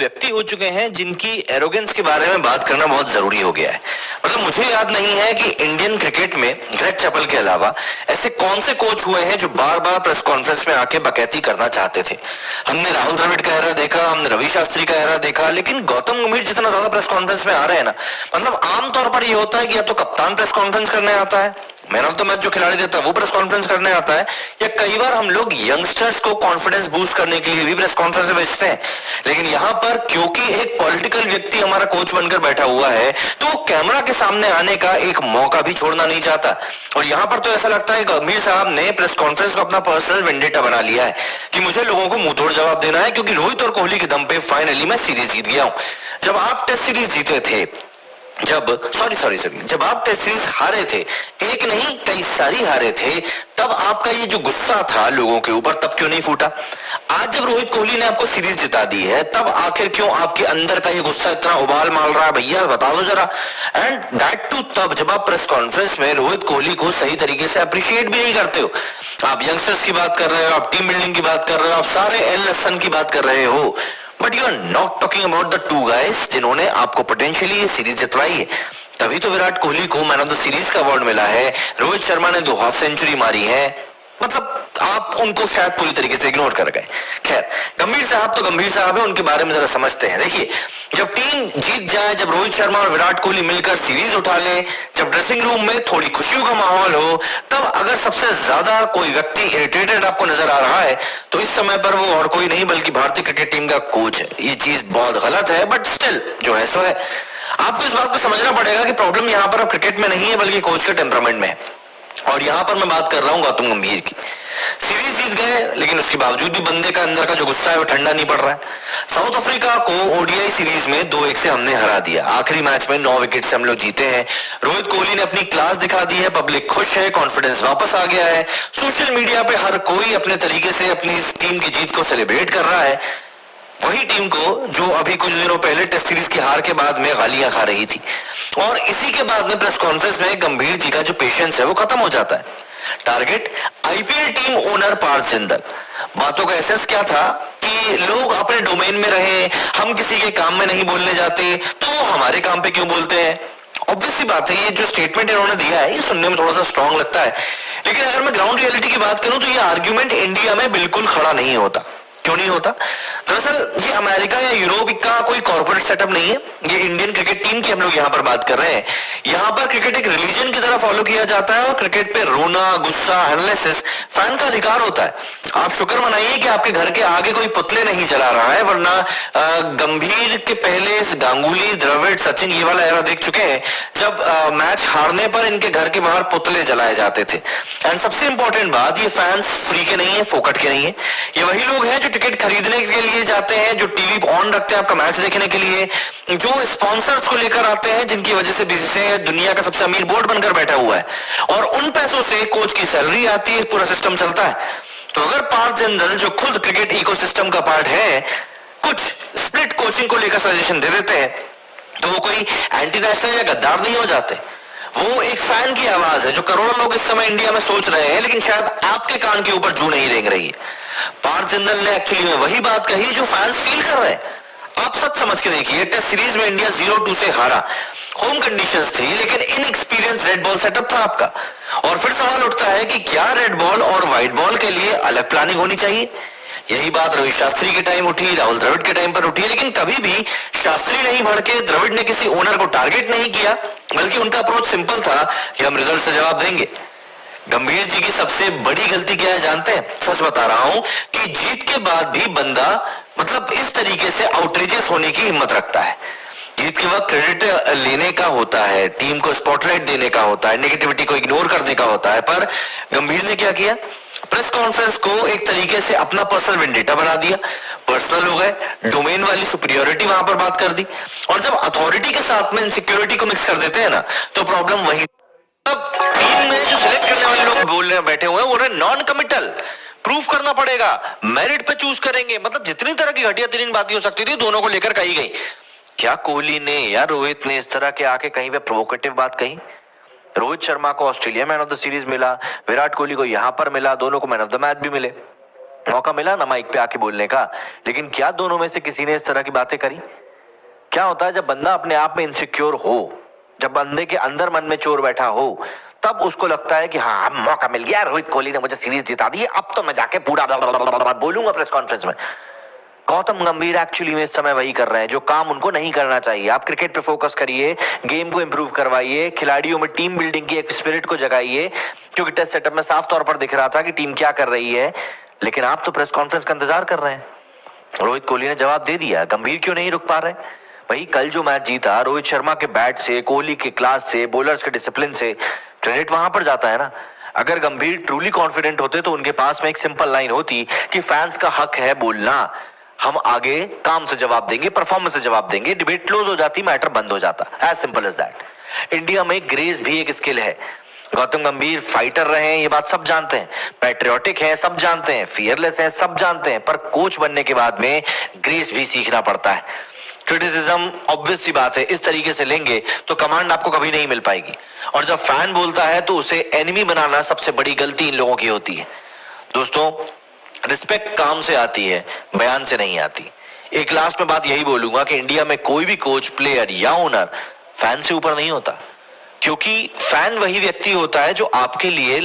व्यक्ति हो चुके हैं जिनकी एरोगेंस के बारे में बात करना बहुत जरूरी हो गया है। मतलब मुझे याद नहीं है कि इंडियन क्रिकेट में ग्रेग चैपल के अलावा ऐसे कौन से कोच हुए हैं जो बार बार प्रेस कॉन्फ्रेंस में आके बकैती करना चाहते थे। हमने राहुल द्रविड़ का एरा देखा, हमने रवि शास्त्री का एरा देखा, लेकिन गौतम गंभीर जितना ज्यादा प्रेस कॉन्फ्रेंस में आ रहे हैं ना, मतलब आमतौर पर ये होता है कि या तो कप्तान प्रेस कॉन्फ्रेंस करने आता है, मैन ऑफ द मैच जो खिलाड़ी रहता है वो प्रेस कॉन्फ्रेंस करने आता है, या कई बार हम लोग यंगस्टर्स को कॉन्फिडेंस बूस्ट करने के लिए भी प्रेस कॉन्फ्रेंस में भेजते हैं। लेकिन यहाँ पर क्योंकि एक पॉलिटिकल व्यक्ति हमारा कोच बनकर बैठा हुआ है, तो वो कैमरा के सामने आने का एक मौका भी छोड़ना नहीं चाहता। और यहाँ पर तो ऐसा लगता है गंभीर साहब ने प्रेस कॉन्फ्रेंस को अपना पर्सनल वेंडेटा बना लिया है कि मुझे लोगों को मुंह तोड़ जवाब देना है, क्योंकि रोहित और कोहली के दम पे फाइनली मैं सीरीज जीत गया हूं। जब आप टेस्ट सीरीज जीते थे, जब आप टेस्ट सीरीज हारे थे, एक नहीं कई सारी हारे थे, तब आपका ये जो गुस्सा था लोगों के ऊपर, तब क्यों नहीं फूटा? आज जब रोहित कोहली ने आपको सीरीज जिता दी है, तब आखिर क्यों आपके अंदर का ये गुस्सा इतना उबाल मार रहा है? भैया बता दो जरा। एंड दैट टू तब जब आप प्रेस कॉन्फ्रेंस में रोहित कोहली को सही तरीके से अप्रिशिएट भी नहीं करते हो। आप यंगस्टर्स की बात कर रहे हो, आप टीम बिल्डिंग की बात कर रहे हो, आप सारे एल लसन की बात कर रहे हो, but you are not talking about the two guys जिन्होंने आपको पोटेंशियली ये सीरीज जितवाई है। तभी तो विराट कोहली को मैन ऑफ द सीरीज का अवार्ड मिला है, रोहित शर्मा ने 2 हाफ सेंचुरी मारी है। मतलब आप उनको शायद पूरी तरीके से इग्नोर कर गए। खैर, गंभीर साहब तो गंभीर साहब है, उनके बारे में जरा समझते हैं। देखिए, जब टीम जीत जाए, जब रोहित शर्मा और विराट कोहली मिलकर सीरीज उठा ले, जब ड्रेसिंग रूम में थोड़ी खुशियों का माहौल हो, तब अगर सबसे ज्यादा कोई व्यक्ति इरिटेटेड आपको नजर आ रहा है, तो इस समय पर वो और कोई नहीं बल्कि भारतीय क्रिकेट टीम का कोच है। ये चीज बहुत गलत है, बट स्टिल जो है सो है। आपको इस बात को समझना पड़ेगा कि प्रॉब्लम यहाँ पर अब क्रिकेट में नहीं है बल्कि कोच के टेम्परामेंट में है। और यहाँ पर मैं बात कर रहा हूँ गौतम गंभीर की। सीरीज जीत गए, लेकिन उसके बावजूद भी बंदे का अंदर का जो गुस्सा है वो ठंडा नहीं पड़ रहा है। साउथ अफ्रीका को ओडीआई सीरीज में 2-1 से हमने हरा दिया। आखिरी मैच में 9 विकेट से हम लोग जीते हैं। रोहित कोहली ने अपनी क्लास दिखा दी है, पब्लिक खुश है, कॉन्फिडेंस वापस आ गया है। सोशल मीडिया पे हर कोई अपने तरीके से अपनी इस टीम की जीत को सेलिब्रेट कर रहा है। वही टीम को जो अभी कुछ दिनों पहले टेस्ट सीरीज की हार के बाद में गालियां खा रही थी। और इसी के बाद में प्रेस कॉन्फ्रेंस में गंभीर जी का जो पेशेंस है वो खत्म हो जाता है। Target IPL team owner Parth Jindal. बातों का एसेंस क्या था कि लोग अपने डोमेन में रहे, हम किसी के काम में नहीं बोलने जाते, तो वो हमारे काम पे क्यों बोलते हैं? ऑब्वियस सी बात है, ये जो स्टेटमेंट इन्होंने दिया है ये सुनने में थोड़ा सा स्ट्रांग लगता है, लेकिन अगर मैं ग्राउंड रियलिटी की बात करूं तो ये आर्ग्यूमेंट इंडिया में बिल्कुल खड़ा नहीं होता। क्यों नहीं होता? दरअसल ये अमेरिका या यूरोप का कोई कॉर्पोरेट सेटअप नहीं है, ये इंडियन क्रिकेट टीम की हम लोग यहाँ पर बात कर रहे हैं। यहाँ पर क्रिकेट एक रिलीजन की तरह फॉलो किया जाता है और क्रिकेट पे रोना, गुस्सा, एनालिसिस फैन का अधिकार होता है। आप शुक्र मनाइए कि आपके घर के आगे कोई पुतले नहीं चला रहा है, वरना गंभीर के पहले गांगुली, द्रविड़, सचिन ये वाला एरा देख चुके हैं जब मैच हारने पर इनके घर के बाहर पुतले जलाए जाते थे। एंड सबसे इंपॉर्टेंट बात, ये फैंस फ्री के नहीं है, फोकट के नहीं है। ये वही लोग हैं जो टिकट खरीदने के लिए जाते हैं, जो टीवी ऑन रखते हैं आपका मैच देखने के लिए, जो स्पॉन्सर्स को लेकर आते हैं, जिनकी वजह से बीसीसीआई दुनिया का सबसे अमीर बोर्ड बनकर बैठा हुआ है, और उन पैसों से कोच की सैलरी आती है, पूरा सिस्टम चलता है। तो अगर पार्थ जिंदल जो खुद क्रिकेट इकोसिस्टम का पार्ट है, कुछ स्प्लिट कोचिंग को लेकर सजेशन दे देते हैं, तो वो कोई एंटी नेशनल या गद्दार नहीं हो जाते। वो एक फैन की आवाज है जो करोड़ों लोग इस समय इंडिया में सोच रहे हैं, लेकिन शायद आपके कान के ऊपर जू नहीं रेंग रही है। पार्थ जिंदल ने एक्चुअली में वही बात कही जो फैंस फील कर रहे हैं। आप सच समझ के देखिए, टेस्ट सीरीज में इंडिया 0-2 से हारा, होम कंडीशंस थी, लेकिन इनएक्सपीरियंस रेड बॉल सेटअप था आपका। और फिर सवाल उठता है कि क्या रेड बॉल और व्हाइट बॉल के लिए अलग प्लानिंग होनी चाहिए? यही बात रवि शास्त्री के टाइम उठी, राहुल द्रविड़ के टाइम पर उठी, लेकिन कभी भी शास्त्री नहीं भड़के, द्रविड़ ने किसी ओनर को टारगेट नहीं किया, बल्कि उनका अप्रोच सिंपल था कि हम रिजल्ट से जवाब देंगे। गंभीर जी की सबसे बड़ी गलती क्या है जानते हैं? सच बता रहा हूं कि जीत के बाद भी बंदा मतलब इस तरीके से आउटरीचेस होने की हिम्मत रखता है। जीत के वक्त क्रेडिट लेने का होता है, टीम को स्पॉटलाइट देने का होता है, नेगेटिविटी को इग्नोर करने का होता है, पर गंभीर ने क्या किया? प्रेस कॉन्फ्रेंस को एक तरीके से अपना पर्सनल वेंडेटा बना दिया। पर्सनल हो गए, डोमेन वाली सुपीरियोरिटी वहां पर बात कर दी, और जब अथॉरिटी के साथ में इनसिक्योरिटी को मिक्स कर देते हैं ना, तो प्रॉब्लम वही। अब टीम में जो सिलेक्ट करने वाले लोग बोल रहे बैठे हुए हैं, वो नॉन कमिटल, प्रूफ करना पड़ेगा, मेरिट पे चूज करेंगे। मतलब जितनी तरह की घटिया तरीन बातें हो सकती थी दोनों को लेकर कही गई। क्या कोहली ने या रोहित ने इस तरह के आके कहीं पे प्रोवोकेटिव बात कही? रोहित शर्मा को Australia man of the series मिला, विराट कोहली को यहां पर मिला, दोनों को मैन ऑफ द मैच भी मिले। मौका मिला ना माइक पे आके बोलने का, लेकिन क्या दोनों में से किसी ने इस तरह की बातें करी? क्या होता है जब बंदा अपने आप में इनसिक्योर हो, जब बंदे के अंदर मन में चोर बैठा हो, तब उसको लगता है कि हाँ अब मौका मिल गया, रोहित कोहली ने मुझे सीरीज जिता दी, अब तो मैं जाके पूरा बोलूंगा प्रेस कॉन्फ्रेंस में। गौतम गंभीर एक्चुअली में इस समय वही कर रहे हैं जो काम उनको नहीं करना चाहिए। आप क्रिकेट पे फोकस करिए, गेम को इंप्रूव करवाइए, खिलाड़ियों में टीम बिल्डिंग की एक स्पिरिट को जगाइए, क्योंकि टेस्ट सेटअप में साफ तौर पर दिख रहा था कि टीम क्या कर रही है, लेकिन आप तो प्रेस कॉन्फ्रेंस का इंतजार कर रहे हैं। रोहित कोहली ने जवाब दे दिया, गंभीर क्यों नहीं रुक पा रहे? भाई कल जो मैच जीता, रोहित शर्मा के बैट से, कोहली के क्लास से, बॉलर्स के डिसिप्लिन से, क्रेडिट वहां पर जाता है ना। अगर गंभीर ट्रूली कॉन्फिडेंट होते तो उनके पास में एक सिंपल लाइन होती कि फैंस का हक है बोलना, हम आगे काम से जवाब देंगे, परफॉर्मेंस से जवाब देंगे, डिबेट क्लोज हो जाती, मैटर बंद हो जाता, as simple as that. India में ग्रेस भी एक स्किल है। गौतम गंभीर फाइटर रहे हैं, ये बात सब जानते हैं, पैट्रियोटिक है सब जानते हैं, फियरलेस है सब जानते हैं, पर कोच बनने के बाद में ग्रेस भी सीखना पड़ता है। क्रिटिसिज्म ऑब्वियस सी बात है, इस तरीके से लेंगे तो कमांड आपको कभी नहीं मिल पाएगी, और जब फैन बोलता है तो उसे एनिमी बनाना सबसे बड़ी गलती इन लोगों की होती है। दोस्तों, रिस्पेक्ट काम से आती है, बयान से नहीं आती। एक लास्ट में बात यही बोलूंगा कि इंडिया में कोई भी कोच, प्लेयर या ओनर फैन से ऊपर नहीं होता, क्योंकि फैन वही व्यक्ति होता है जो आपके लिए